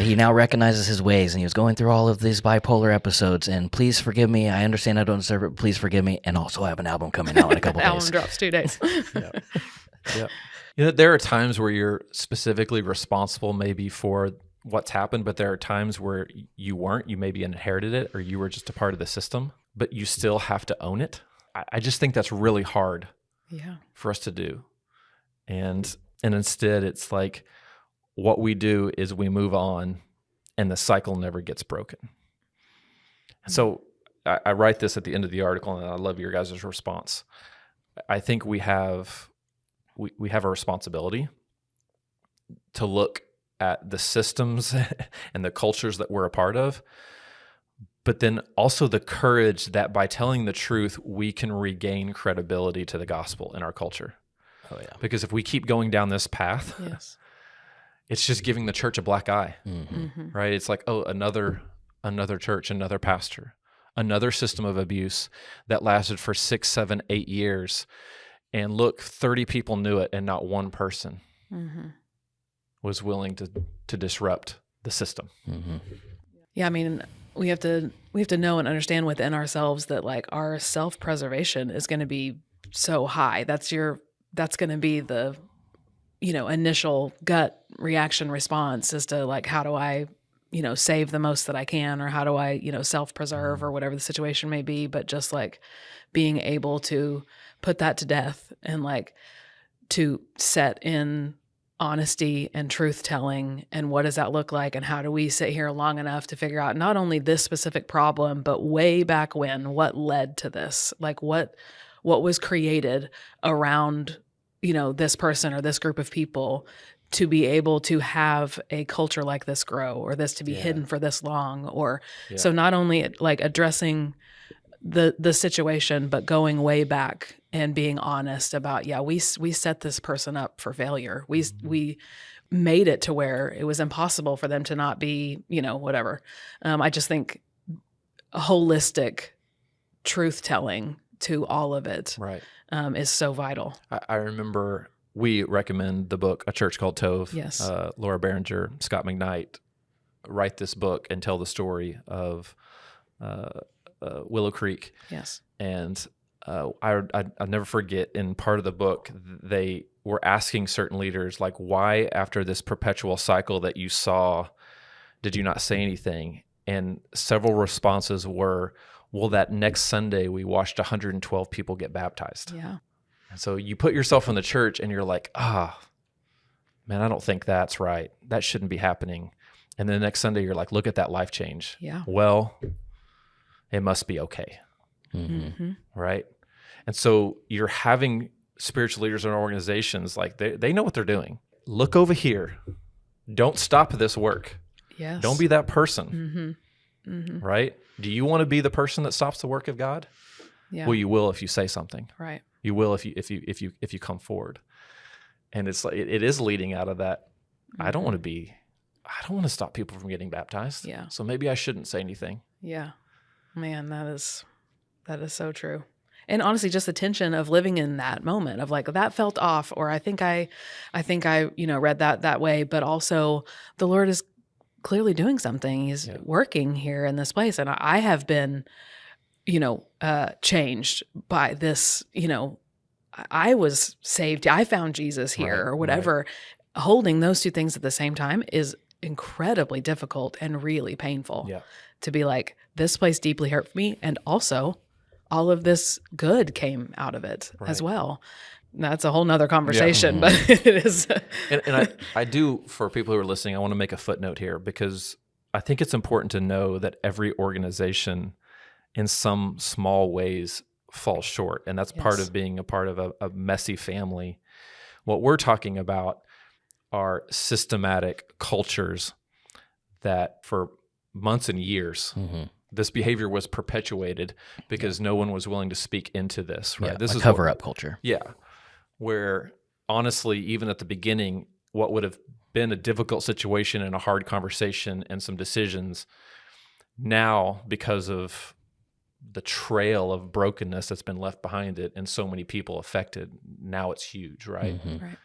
he now recognizes his ways, and he was going through all of these bipolar episodes, and please forgive me. I understand I don't deserve it. Please forgive me. And also I have an album coming out in a couple The days. album drops 2 days. Yeah. There are times where you're specifically responsible maybe for what's happened, but there are times where you weren't. You maybe inherited it, or you were just a part of the system, but you still have to own it. I just think that's really hard for us to do. And instead, it's like what we do is we move on, and the cycle never gets broken. So I write this at the end of the article, and I love your guys' response. I think we have a responsibility to look at the systems and the cultures that we're a part of, but then also the courage that by telling the truth, we can regain credibility to the gospel in our culture. Oh yeah. Because if we keep going down this path, it's just giving the church a black eye, right? It's like, oh, another church, another pastor, another system of abuse that lasted for 6, 7, 8 years. And look, 30 people knew it, and not one person was willing to disrupt the system. Yeah, I mean, we have to know and understand within ourselves that like our self-preservation is going to be so high. That's going to be the initial gut reaction response as to like, how do I save the most that I can, or how do I self-preserve, or whatever the situation may be. But just like being able to put that to death, and like to set in honesty and truth telling, and what does that look like, and how do we sit here long enough to figure out not only this specific problem, but way back when, what led to this, like what was created around this person or this group of people to be able to have a culture like this grow, or this to be hidden for this long, or so not only like addressing the situation, but going way back and being honest about, we set this person up for failure. We made it to where it was impossible for them to not be, whatever. I just think holistic truth telling to all of it is so vital. I remember we recommend the book, A Church Called Tove. Yes. Laura Barringer, Scott McKnight write this book and tell the story of Willow Creek. Yes. And I'll never forget, in part of the book, they were asking certain leaders, like, why after this perpetual cycle that you saw, did you not say anything? And several responses were, well, that next Sunday we watched 112 people get baptized. Yeah. And so you put yourself in the church and you're like, man, I don't think that's right. That shouldn't be happening. And then the next Sunday, you're like, look at that life change. Yeah. Well, it must be okay. Right? And so you're having spiritual leaders in organizations, like they know what they're doing. Look over here. Don't stop this work. Yes. Don't be that person. Right? Do you want to be the person that stops the work of God? Yeah. Well, you will if you say something. Right. You will if you come forward. And it's like it is leading out of that. I don't want to stop people from getting baptized. Yeah. So maybe I shouldn't say anything. Yeah. Man, that is so true. And honestly, just the tension of living in that moment of like, that felt off, or I think I read that way, but also the Lord is clearly doing something. He's working here in this place. And I have been, changed by this, I was saved. I found Jesus here or whatever. Right. Holding those two things at the same time is incredibly difficult and really painful. Yeah. To be like, this place deeply hurt me. And also all of this good came out of it as well. That's a whole nother conversation, but it is. and I do, for people who are listening, I want to make a footnote here because I think it's important to know that every organization in some small ways falls short. And that's part of being a part of a messy family. What we're talking about are systematic cultures that for months and years, this behavior was perpetuated because no one was willing to speak into this, right? Yeah, this is cover-up culture. Yeah, where honestly, even at the beginning, what would have been a difficult situation and a hard conversation and some decisions, now because of the trail of brokenness that's been left behind it and so many people affected, now it's huge, right? Right.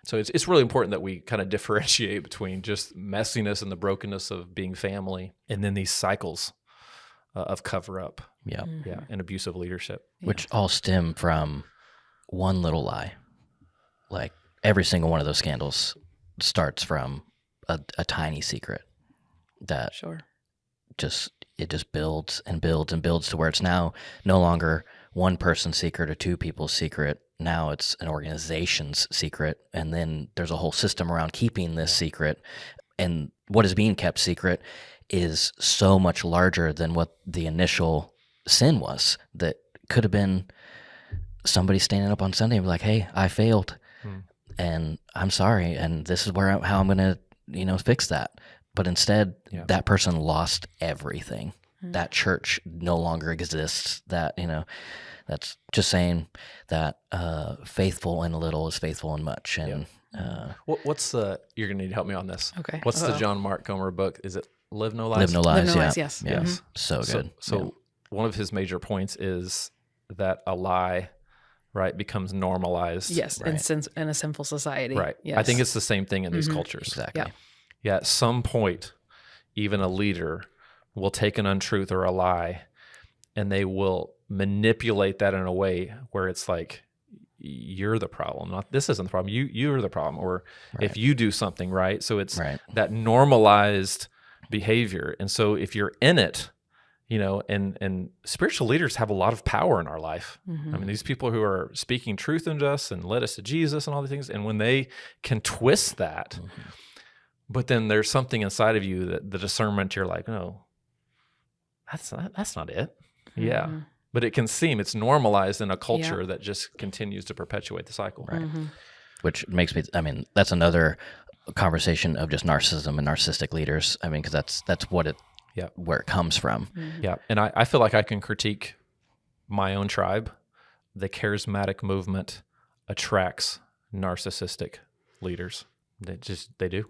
So it's really important that we kind of differentiate between just messiness and the brokenness of being family and then these cycles of cover up, and abusive leadership, which all stem from one little lie. Like every single one of those scandals starts from a tiny secret that it just builds and builds and builds to where it's now no longer one person's secret or two people's secret. Now it's an organization's secret, and then there's a whole system around keeping this secret. And what is being kept secret is so much larger than what the initial sin was. That could have been somebody standing up on Sunday and be like, "Hey, I failed, and I'm sorry, and this is how I'm going to, fix that." But instead, that person lost everything. That church no longer exists. That, that's just saying that faithful in a little is faithful in much. And what's the? You're going to need to help me on this. Okay. What's the John Mark Comer book? Is it Live No Lies? Live No Lies. Live No Lies, yes. Yes. So good. So one of his major points is that a lie, right, becomes normalized. Yes, right. in a sinful society. Right. Yes. I think it's the same thing in these cultures. Exactly. Yeah. At some point, even a leader will take an untruth or a lie, and they will manipulate that in a way where it's like, you're the problem. This isn't the problem. You're the problem. Or if you do something right. So it's that normalized behavior. And so if you're in it, and spiritual leaders have a lot of power in our life. I mean, these people who are speaking truth into us and led us to Jesus and all these things. And when they can twist that, but then there's something inside of you that the discernment, you're like, no, that's not it. Yeah. But it can seem it's normalized in a culture that just continues to perpetuate the cycle. Right. Which makes me, that's another conversation of just narcissism and narcissistic leaders. Because that's what where it comes from. Yeah. And I feel like I can critique my own tribe. The charismatic movement attracts narcissistic leaders. They do.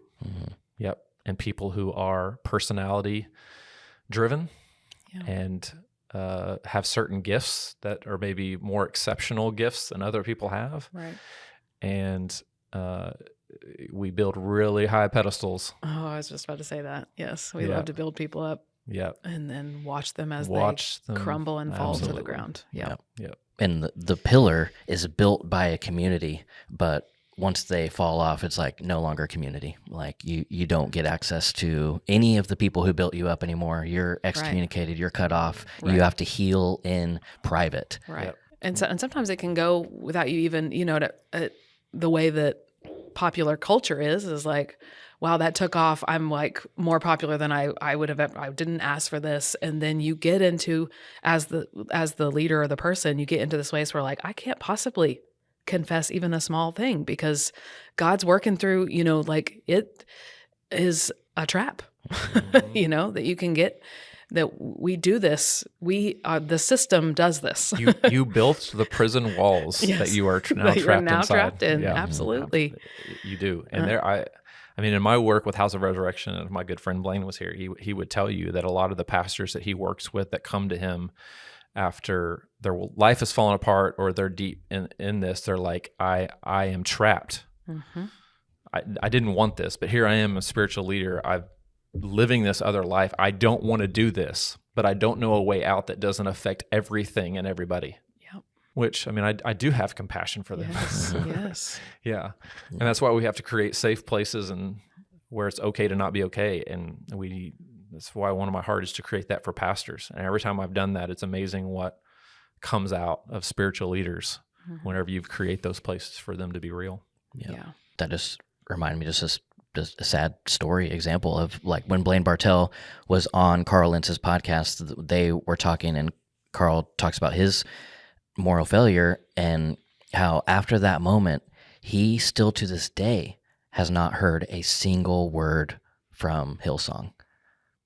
Yep. And people who are personality driven and have certain gifts that are maybe more exceptional gifts than other people have. Right. And we build really high pedestals. Oh, I was just about to say that. Yes. We love to build people up. Yeah. And then watch them as they crumble and fall to the ground. Yeah. And the pillar is built by a community, but once they fall off, it's like no longer community. Like you don't get access to any of the people who built you up anymore. You're excommunicated. You're cut off. You have to heal in private. Right. And sometimes it can go without you even, the way that popular culture is like, wow, that took off. I'm like more popular than I would have ever, I didn't ask for this. And then you get into, as the leader or the person, you get into this place where like, I can't possibly confess even a small thing because God's working through, like it is a trap, that you can get, that we do this. The system does this. You built the prison walls Yes. that you are now That you are trapped now inside. trapped in. Yeah. Absolutely. You do. And I mean, in my work with House of Resurrection, and my good friend Blaine was here, he would tell you that a lot of the pastors that he works with that come to him after their life has fallen apart or they're deep in this, they're like, I am trapped. Mm-hmm. I didn't want this, but here I am, a spiritual leader. I'm living this other life. I don't want to do this, but I don't know a way out that doesn't affect everything and everybody. Yep. Which, I mean, I do have compassion for them. Yes. Yes. Yeah. And that's why we have to create safe places and where it's okay to not be okay. And that's why one of my heart is to create that for pastors. And every time I've done that, it's amazing what comes out of spiritual leaders whenever you create those places for them to be real. Yeah. That just reminded me just a sad story example of like when Blaine Bartell was on Carl Lentz's podcast, they were talking and Carl talks about his moral failure and how after that moment, he still to this day has not heard a single word from Hillsong.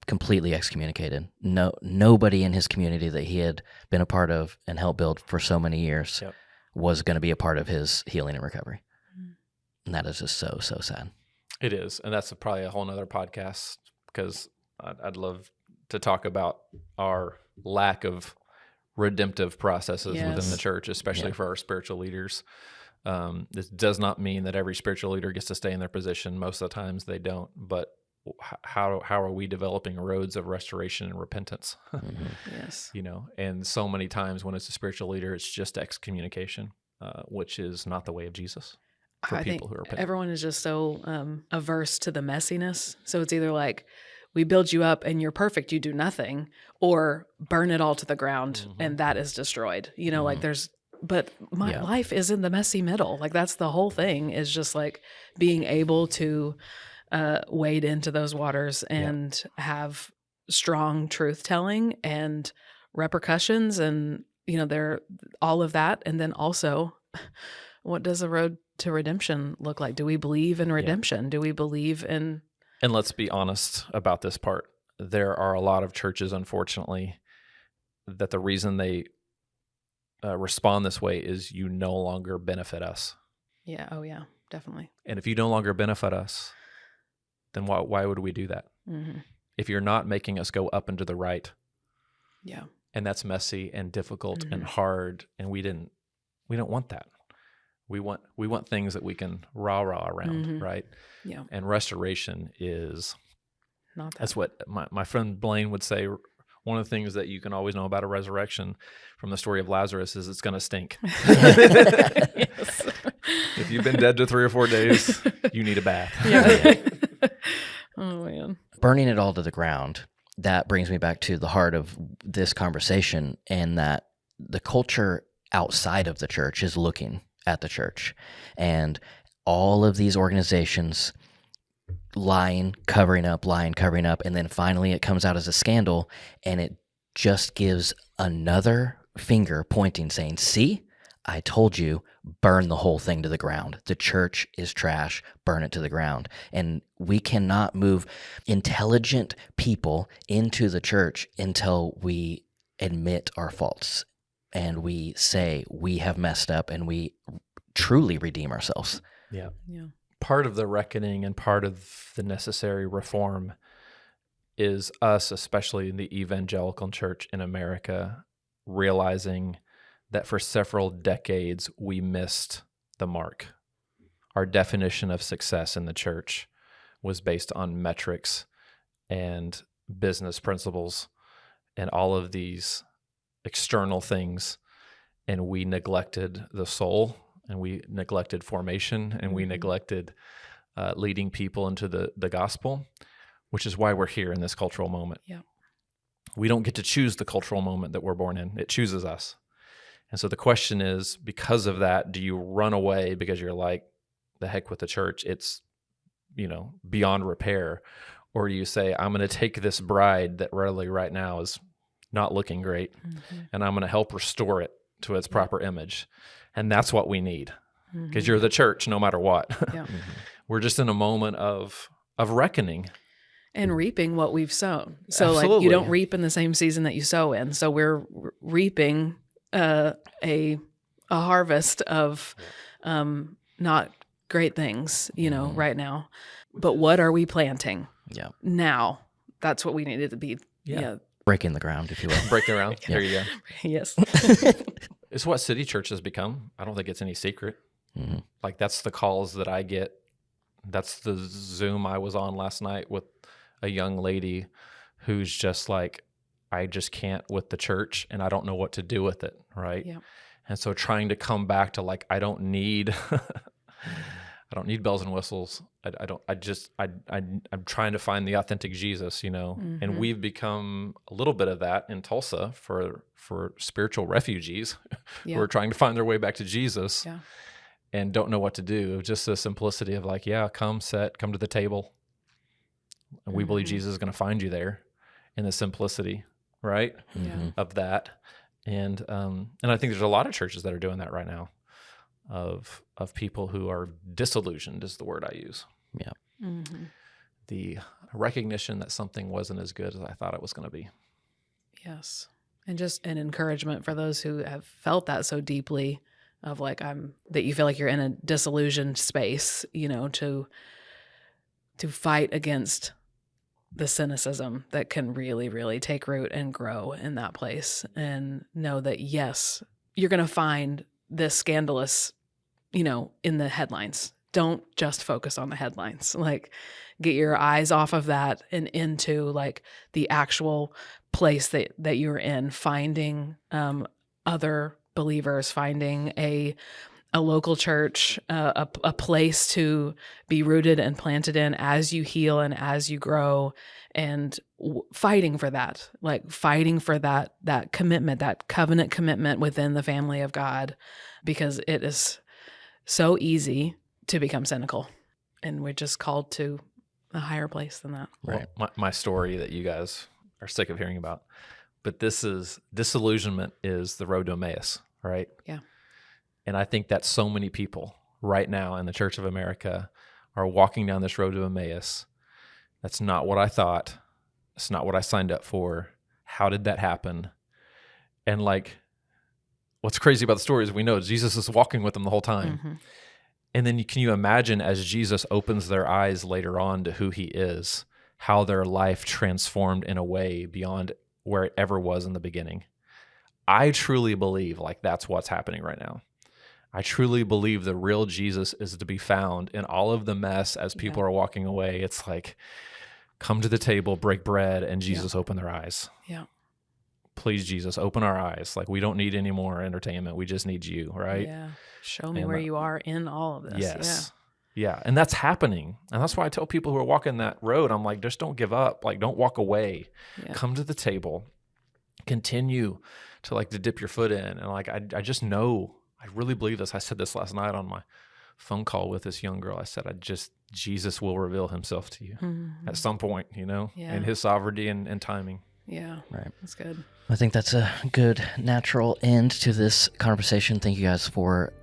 Completely excommunicated. Nobody in his community that he had been a part of and helped build for so many years was going to be a part of his healing and recovery. And that is just so sad. It is. And that's probably a whole nother podcast because I'd love to talk about our lack of redemptive processes within the church, especially for our spiritual leaders. This does not mean that every spiritual leader gets to stay in their position. Most of the times they don't. But how are we developing roads of restoration and repentance? Yes. And so many times when it's a spiritual leader, it's just excommunication, which is not the way of Jesus. For I people think who are everyone is just so averse to the messiness. So it's either like, we build you up and you're perfect, you do nothing, or burn it all to the ground and that is destroyed. Like but my life is in the messy middle. Like that's the whole thing, is just like being able to wade into those waters and have strong truth telling and repercussions and, they're all of that. And then also, what does a road to redemption look like? Do we believe in redemption? Do we believe in... And let's be honest about this part. There are a lot of churches, unfortunately, that the reason they respond this way is you no longer benefit us. Yeah. Oh, yeah. Definitely. And if you no longer benefit us, then why would we do that? Mm-hmm. If you're not making us go up and to the right, and that's messy and difficult and hard, and we don't want that. We want things that we can rah around, right? Yeah. And restoration is not that. That's what my friend Blaine would say. One of the things that you can always know about a resurrection from the story of Lazarus is it's going to stink. Yes. If you've been dead to 3 or 4 days, you need a bath. Yeah. Oh, man. Burning it all to the ground, that brings me back to the heart of this conversation, and that the culture outside of the church is looking at the church. And all of these organizations lying, covering up, and then finally it comes out as a scandal, and it just gives another finger pointing saying, see, I told you, burn the whole thing to the ground. The church is trash, burn it to the ground. And we cannot move intelligent people into the church until we admit our faults and we say we have messed up and we truly redeem ourselves. Yeah. Yeah. Part of the reckoning and part of the necessary reform is us, especially in the evangelical church in America, realizing that for several decades we missed the mark. Our definition of success in the church was based on metrics and business principles and all of these external things, and we neglected the soul, and we neglected formation, and we neglected leading people into the gospel, which is why we're here in this cultural moment. Yeah. We don't get to choose the cultural moment that we're born in. It chooses us. And so the question is, because of that, do you run away because you're like, the heck with the church? It's beyond repair? Or do you say, I'm going to take this bride that really right now is not looking great, and I'm going to help restore it to its proper image? And that's what we need, because you're the church no matter what. Yeah. We're just in a moment of reckoning. And reaping what we've sown. So Absolutely. like you don't reap in the same season that you sow in. So we're reaping a harvest of not great things, right now. But what are we planting? Yeah. Now, that's what we needed to be. Yeah. Breaking the ground, if you will. Breaking around. There you go. Yes. It's what City Church has become. I don't think it's any secret. Mm-hmm. Like, that's the calls that I get. That's the Zoom I was on last night with a young lady who's just like, I just can't with the church, and I don't know what to do with it, right? Yeah. And so trying to come back to like, I don't need bells and whistles. I'm trying to find the authentic Jesus, and we've become a little bit of that in Tulsa for spiritual refugees who are trying to find their way back to Jesus and don't know what to do. Just the simplicity of like, come to the table. And we believe Jesus is going to find you there, in the simplicity, right? Of that. And I think there's a lot of churches that are doing that right now, of people who are disillusioned is the word I use. Yeah. The recognition that something wasn't as good as I thought it was going to be. Yes. And just an encouragement for those who have felt that so deeply, of like, that you feel like you're in a disillusioned space, to fight against the cynicism that can really, really take root and grow in that place, and know that, yes, you're going to find this scandalous, in the headlines. Don't just focus on the headlines. Like, get your eyes off of that and into like the actual place that you're in, finding other believers, finding a local church, a place to be rooted and planted in as you heal and as you grow, and fighting for that, that commitment, that covenant commitment within the family of God, because it is so easy to become cynical, and we're just called to a higher place than that. Right. Well, my story that you guys are sick of hearing about, but disillusionment is the road to Emmaus, right? Yeah. And I think that so many people right now in the Church of America are walking down this road to Emmaus. That's not what I thought. It's not what I signed up for. How did that happen? And like, what's crazy about the story is we know Jesus is walking with them the whole time. And then can you imagine, as Jesus opens their eyes later on to who he is, how their life transformed in a way beyond where it ever was in the beginning? I truly believe like that's what's happening right now. I truly believe the real Jesus is to be found in all of the mess as people are walking away. It's like, come to the table, break bread, and Jesus open their eyes. Yeah. Please, Jesus, open our eyes. Like, we don't need any more entertainment. We just need you, right? Yeah. Show me where you are in all of this. Yes. Yeah. And that's happening. And that's why I tell people who are walking that road, I'm like, just don't give up. Like, don't walk away. Yeah. Come to the table. Continue to dip your foot in. And like, I just know, I really believe this. I said this last night on my phone call with this young girl. I said, Jesus will reveal himself to you at some point, in his sovereignty and timing. Yeah. Right. That's good. I think that's a good natural end to this conversation. Thank you guys for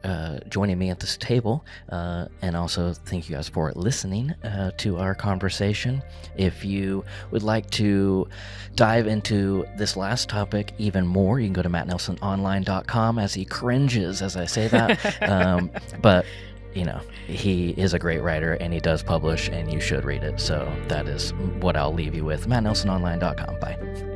joining me at this table, and also thank you guys for listening to our conversation. If you would like to dive into this last topic even more, you can go to mattnelsononline.com, as he cringes as I say that. But he is a great writer, and he does publish, and you should read it. So that is what I'll leave you with. mattnelsononline.com. Bye.